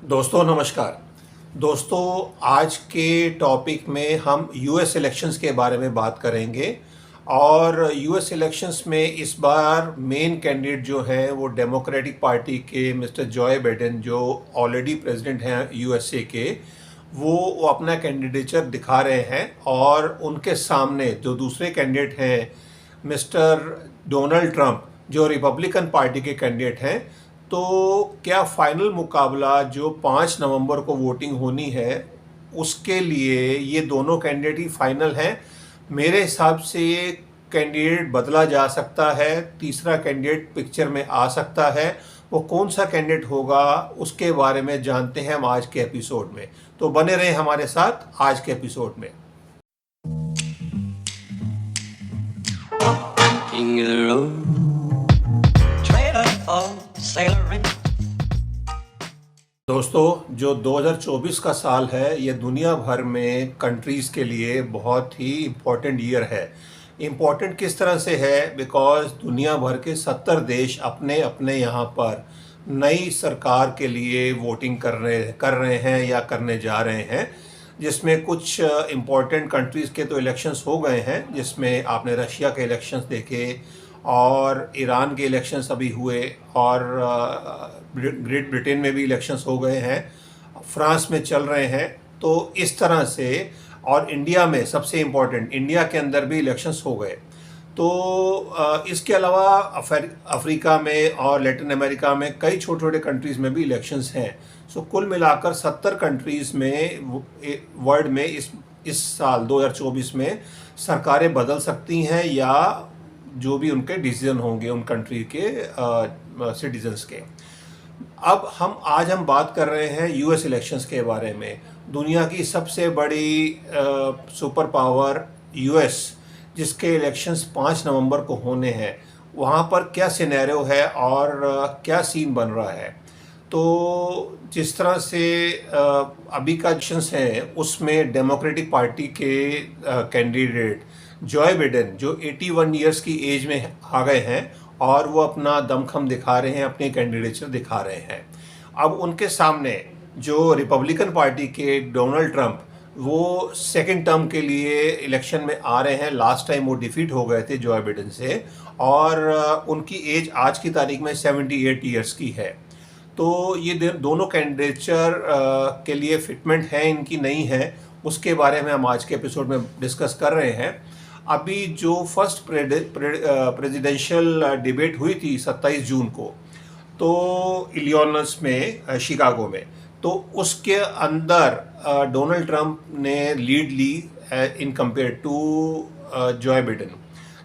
दोस्तों नमस्कार। दोस्तों, आज के टॉपिक में हम यूएस इलेक्शंस के बारे में बात करेंगे और यूएस इलेक्शंस में इस बार मेन कैंडिडेट जो हैं वो डेमोक्रेटिक पार्टी के मिस्टर जॉय बाइडेन, जो ऑलरेडी प्रेसिडेंट हैं यूएसए के, वो अपना कैंडिडेचर दिखा रहे हैं। और उनके सामने जो दूसरे कैंडिडेट हैं मिस्टर डोनाल्ड ट्रंप, जो रिपब्लिकन पार्टी के कैंडिडेट हैं। तो क्या फाइनल मुकाबला जो 5 नवंबर को वोटिंग होनी है उसके लिए ये दोनों कैंडिडेट ही फाइनल हैं? मेरे हिसाब से ये कैंडिडेट बदला जा सकता है, तीसरा कैंडिडेट पिक्चर में आ सकता है। वो कौन सा कैंडिडेट होगा उसके बारे में जानते हैं हम आज के एपिसोड में। तो बने रहें हमारे साथ आज के एपिसोड में। King of the road, trailer for sailoring. दोस्तों, जो 2024 का साल है ये दुनिया भर में कंट्रीज़ के लिए बहुत ही इम्पोर्टेंट ईयर है। इम्पोर्टेंट किस तरह से है? बिकॉज़ दुनिया भर के 70 देश अपने अपने यहाँ पर नई सरकार के लिए वोटिंग कर रहे हैं या करने जा रहे हैं, जिसमें कुछ इम्पोर्टेंट कंट्रीज़ के तो इलेक्शंस हो गए हैं, जिसमें आपने रशिया के इलेक्शंस देखे और ईरान के इलेक्शंस अभी हुए और ग्रेट ब्रिटेन में भी इलेक्शंस हो गए हैं, फ्रांस में चल रहे हैं। तो इस तरह से, और इंडिया में सबसे इम्पोर्टेंट, इंडिया के अंदर भी इलेक्शंस हो गए। तो इसके अलावा अफ्रीका में और लैटिन अमेरिका में कई छोटे छोटे कंट्रीज़ में भी इलेक्शंस हैं। सो कुल मिलाकर 70 कंट्रीज़ में वर्ल्ड में इस साल 2024 में सरकारें बदल सकती हैं, या जो भी उनके डिसीजन होंगे उन कंट्री के सिटीजन्स के। अब आज हम बात कर रहे हैं यूएस इलेक्शंस के बारे में। दुनिया की सबसे बड़ी सुपर पावर यूएस, जिसके इलेक्शंस 5 नवंबर को होने हैं, वहाँ पर क्या सिनेरियो है और क्या सीन बन रहा है। तो जिस तरह से अभी का इलेक्शंस हैं उसमें डेमोक्रेटिक पार्टी के कैंडिडेट जॉय बाइडेन, जो 81 ईयर्स की एज में आ गए हैं और वो अपना दमखम दिखा रहे हैं, अपने कैंडिडेचर दिखा रहे हैं। अब उनके सामने जो रिपब्लिकन पार्टी के डोनाल्ड ट्रंप, वो सेकंड टर्म के लिए इलेक्शन में आ रहे हैं। लास्ट टाइम वो डिफीट हो गए थे जॉय बाइडेन से, और उनकी एज आज की तारीख में 78 ईयर्स की है। तो ये दोनों कैंडिडेचर के लिए फिटमेंट है इनकी, नहीं है, उसके बारे में हम आज के एपिसोड में डिस्कस कर रहे हैं। अभी जो फर्स्ट प्रेसिडेंशियल डिबेट हुई थी 27 जून को, तो इलिनॉइस में, शिकागो में, तो उसके अंदर डोनाल्ड ट्रंप ने लीड ली in compare to Joe Biden.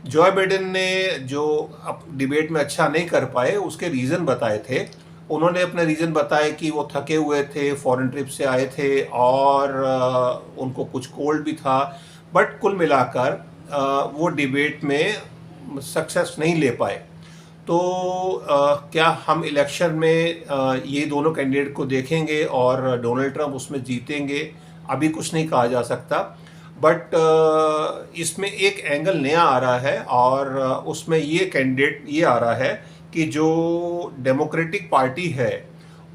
Joe Biden ने जो अब डिबेट में अच्छा नहीं कर पाए, उसके रीज़न बताए थे। उन्होंने अपने रीज़न बताए कि वो थके हुए थे, फॉरेन ट्रिप से आए थे और उनको कुछ कोल्ड भी था। बट कुल मिलाकर वो डिबेट में सक्सेस नहीं ले पाए। तो क्या हम इलेक्शन में ये दोनों कैंडिडेट को देखेंगे और डोनाल्ड ट्रंप उसमें जीतेंगे? अभी कुछ नहीं कहा जा सकता। बट इसमें एक एंगल नया आ रहा है और उसमें ये कैंडिडेट ये आ रहा है कि जो डेमोक्रेटिक पार्टी है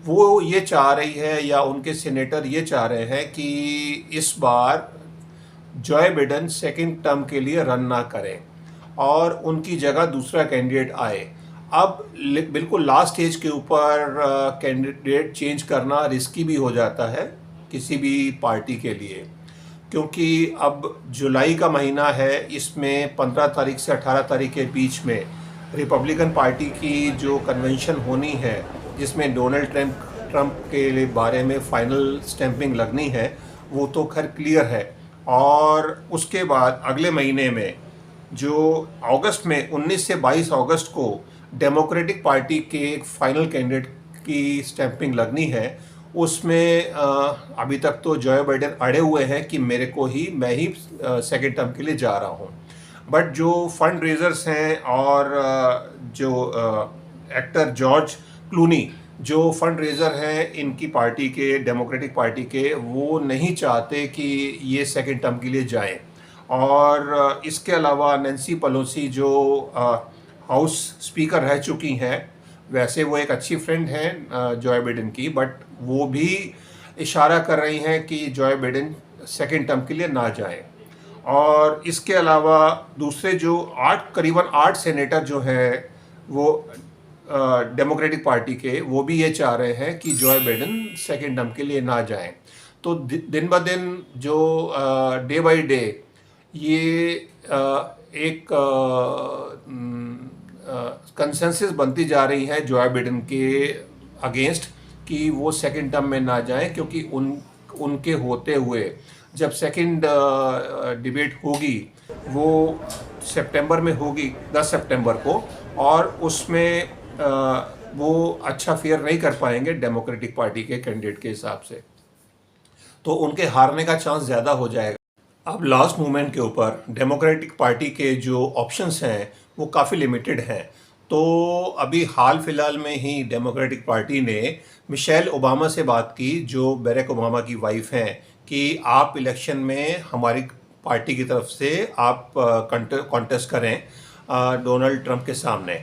वो ये चाह रही है, या उनके सीनेटर ये चाह रहे हैं कि इस बार जॉय बाइडेन सेकंड टर्म के लिए रन ना करें और उनकी जगह दूसरा कैंडिडेट आए। अब बिल्कुल लास्ट स्टेज के ऊपर कैंडिडेट चेंज करना रिस्की भी हो जाता है किसी भी पार्टी के लिए, क्योंकि अब जुलाई का महीना है, इसमें 15 तारीख से 18 तारीख के बीच में रिपब्लिकन पार्टी की जो कन्वेंशन होनी है, जिसमें डोनाल्ड ट्रंप के बारे में फाइनल स्टैंपिंग लगनी है, वो तो खैर क्लियर है। और उसके बाद अगले महीने में जो अगस्त में 19 से 22 अगस्त को डेमोक्रेटिक पार्टी के फाइनल कैंडिडेट की स्टैंपिंग लगनी है। उसमें अभी तक तो जॉय बाइडेन अड़े हुए हैं कि मैं ही सेकेंड टर्म के लिए जा रहा हूँ। बट जो फंड रेजर्स हैं और जो एक्टर जॉर्ज क्लूनी, जो फंड रेजर हैं इनकी पार्टी के, डेमोक्रेटिक पार्टी के, वो नहीं चाहते कि ये सेकंड टर्म के लिए जाएं। और इसके अलावा नैन्सी पेलोसी, जो हाउस स्पीकर रह चुकी हैं, वैसे वो एक अच्छी फ्रेंड हैं जॉय बिडेन की, बट वो भी इशारा कर रही हैं कि जॉय बिडेन सेकेंड टर्म के लिए ना जाएं। और इसके अलावा दूसरे जो करीबन 8 सेनेटर जो हैं वो डेमोक्रेटिक पार्टी के, वो भी ये चाह रहे हैं कि जॉय बिडेन सेकेंड टर्म के लिए ना जाएं। तो दिन ब दिन जो डे बाय डे ये एक कंसेंसस बनती जा रही है जॉय बिडेन के अगेंस्ट कि वो सेकेंड टर्म में ना जाएं, क्योंकि उनके होते हुए जब सेकेंड डिबेट होगी वो सितंबर में होगी, 10 सितंबर को, और उसमें वो अच्छा फेयर नहीं कर पाएंगे डेमोक्रेटिक पार्टी के कैंडिडेट के हिसाब से, तो उनके हारने का चांस ज़्यादा हो जाएगा। अब लास्ट मोमेंट के ऊपर डेमोक्रेटिक पार्टी के जो ऑप्शंस हैं वो काफ़ी लिमिटेड हैं। तो अभी हाल फिलहाल में ही डेमोक्रेटिक पार्टी ने मिशेल ओबामा से बात की, जो बैरक ओबामा की वाइफ हैं, कि आप इलेक्शन में हमारी पार्टी की तरफ से आप कॉन्टेस्ट करें डोनाल्ड ट्रंप के सामने।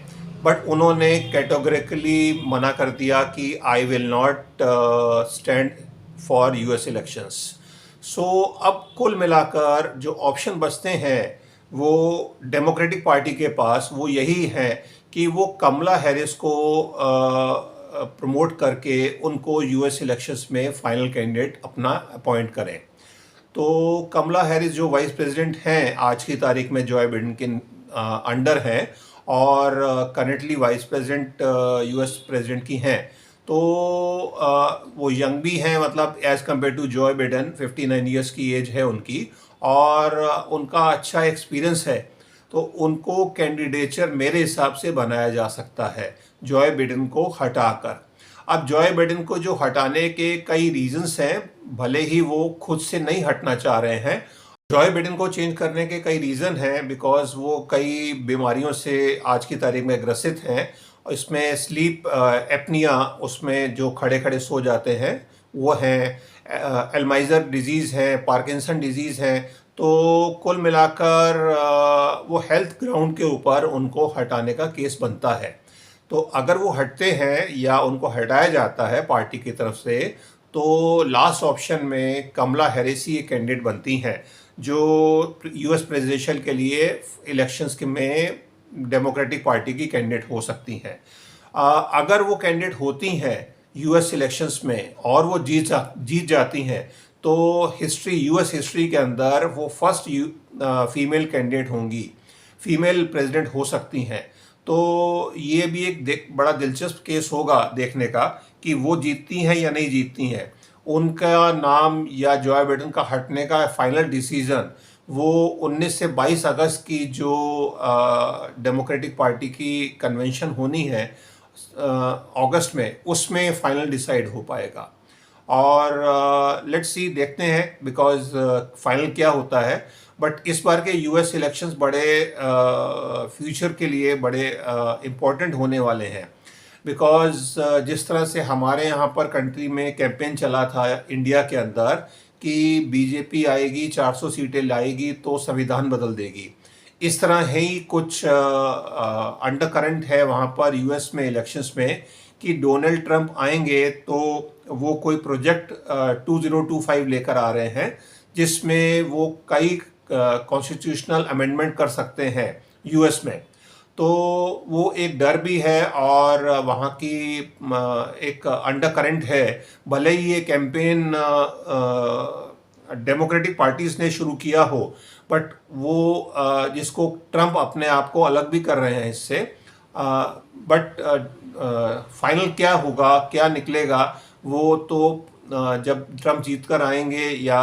बट उन्होंने कैटेगोरिकली मना कर दिया कि I will not stand for US elections. So अब कुल मिलाकर जो ऑप्शन बचते हैं वो डेमोक्रेटिक पार्टी के पास वो यही है कि वो कमला हैरिस को प्रमोट करके उनको यूएस इलेक्शंस में फाइनल कैंडिडेट अपना अपॉइंट करें। तो कमला हैरिस जो वाइस प्रेसिडेंट हैं आज की तारीख में जॉय बिडेन के अंडर हैं और currently vice president US president की हैं। तो वो यंग भी हैं, मतलब as compare to Joe Biden 59 years की एज है उनकी, और उनका अच्छा एक्सपीरियंस है। तो उनको कैंडिडेचर मेरे हिसाब से बनाया जा सकता है जॉय बिडेन को हटाकर। अब जॉय बिडेन को जो हटाने के कई रीजंस हैं, भले ही वो खुद से नहीं हटना चाह रहे हैं। जॉय बिडेन को चेंज करने के कई रीज़न हैं, बिकॉज वो कई बीमारियों से आज की तारीख में ग्रसित हैं। इसमें स्लीप एपनिया, उसमें जो खड़े खड़े सो जाते हैं वो हैं, एल्जाइमर डिजीज़ है, पार्किंसन डिजीज़ है। तो कुल मिलाकर वो हेल्थ ग्राउंड के ऊपर उनको हटाने का केस बनता है। तो अगर वो हटते हैं या उनको हटाया जाता है पार्टी की तरफ से, तो लास्ट ऑप्शन में कमला हैरिस ही एक कैंडिडेट बनती हैं जो यूएस प्रेसिडेंशियल के लिए इलेक्शंस के में डेमोक्रेटिक पार्टी की कैंडिडेट हो सकती हैं। अगर वो कैंडिडेट होती हैं यूएस इलेक्शंस में और वो जीत जाती हैं, तो यूएस हिस्ट्री के अंदर वो फर्स्ट फीमेल कैंडिडेट होंगी, फीमेल प्रेसिडेंट हो सकती हैं। तो ये भी एक बड़ा दिलचस्प केस होगा देखने का कि वो जीतती हैं या नहीं जीतती हैं। उनका नाम या जॉय बिडेन का हटने का फाइनल डिसीजन वो 19 से 22 अगस्त की जो डेमोक्रेटिक पार्टी की कन्वेंशन होनी है अगस्त में, उसमें फाइनल डिसाइड हो पाएगा। और लेट्स सी, देखते हैं बिकॉज फाइनल क्या होता है। बट इस बार के यूएस इलेक्शंस बड़े फ्यूचर के लिए बड़े इम्पोर्टेंट होने वाले हैं, बिकॉज जिस तरह से हमारे यहाँ पर कंट्री में कैंपेन चला था इंडिया के अंदर कि बीजेपी आएगी, 400 सीटें लाएगी तो संविधान बदल देगी, इस तरह ही कुछ अंडर करंट है वहाँ पर यूएस में इलेक्शंस में कि डोनाल्ड ट्रंप आएंगे तो वो कोई प्रोजेक्ट 2025 लेकर आ रहे हैं जिसमें वो कई कॉन्स्टिट्यूशनल अमेंडमेंट कर सकते हैं यूएस में। तो वो एक डर भी है और वहाँ की एक अंडर करंट है। भले ही ये कैंपेन डेमोक्रेटिक पार्टीज ने शुरू किया हो, बट वो जिसको ट्रंप अपने आप को अलग भी कर रहे हैं इससे, बट फाइनल क्या होगा, क्या निकलेगा, वो तो जब ट्रंप जीत कर आएंगे या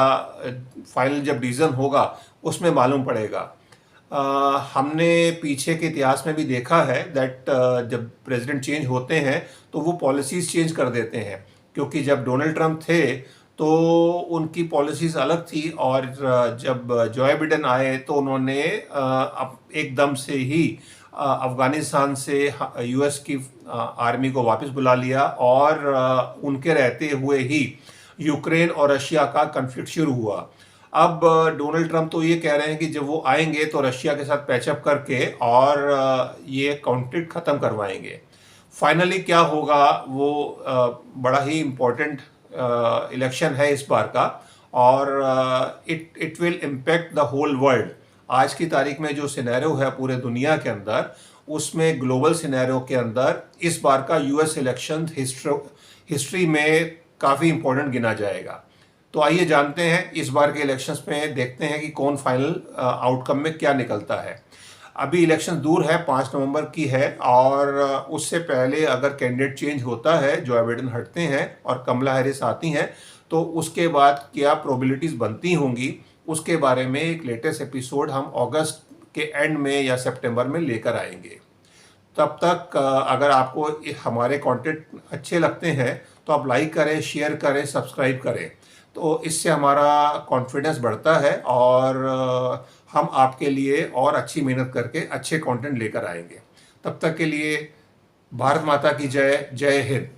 फाइनल जब डिसीजन होगा उसमें मालूम पड़ेगा। हमने पीछे के इतिहास में भी देखा है दैट जब प्रेसिडेंट चेंज होते हैं तो वो पॉलिसीज़ चेंज कर देते हैं, क्योंकि जब डोनाल्ड ट्रंप थे तो उनकी पॉलिसीज़ अलग थी और जब जॉय बिडेन आए तो उन्होंने एकदम से ही अफ़गानिस्तान से यूएस की आर्मी को वापस बुला लिया और उनके रहते हुए ही यूक्रेन और रशिया का कन्फ्लिक्ट शुरू हुआ। अब डोनाल्ड ट्रंप तो ये कह रहे हैं कि जब वो आएंगे तो रशिया के साथ पैचअप करके और ये कॉन्फ्लिक्ट ख़त्म करवाएंगे। फाइनली क्या होगा वो बड़ा ही इम्पोर्टेंट इलेक्शन है इस बार का, और it will impact the whole world. आज की तारीख में जो सिनेरियो है पूरे दुनिया के अंदर, उसमें ग्लोबल सिनेरियो के अंदर इस बार का यूएस इलेक्शन हिस्ट्री में काफ़ी इम्पोर्टेंट गिना जाएगा। तो आइए जानते हैं इस बार के इलेक्शंस में, देखते हैं कि कौन फाइनल आउटकम में क्या निकलता है। अभी इलेक्शन दूर है, 5 नवंबर की है, और उससे पहले अगर कैंडिडेट चेंज होता है, जो बाइडेन हटते हैं और कमला हैरिस आती हैं, तो उसके बाद क्या प्रोबेबिलिटीज़ बनती होंगी, उसके बारे में एक लेटेस्ट एपिसोड हम अगस्त के एंड में या सितंबर में लेकर आएंगे। तब तक अगर आपको हमारे कंटेंट अच्छे लगते हैं तो आप लाइक करें, शेयर करें, सब्सक्राइब करें, तो इससे हमारा कॉन्फिडेंस बढ़ता है और हम आपके लिए और अच्छी मेहनत करके अच्छे कंटेंट लेकर आएंगे। तब तक के लिए भारत माता की जय। जय हिंद।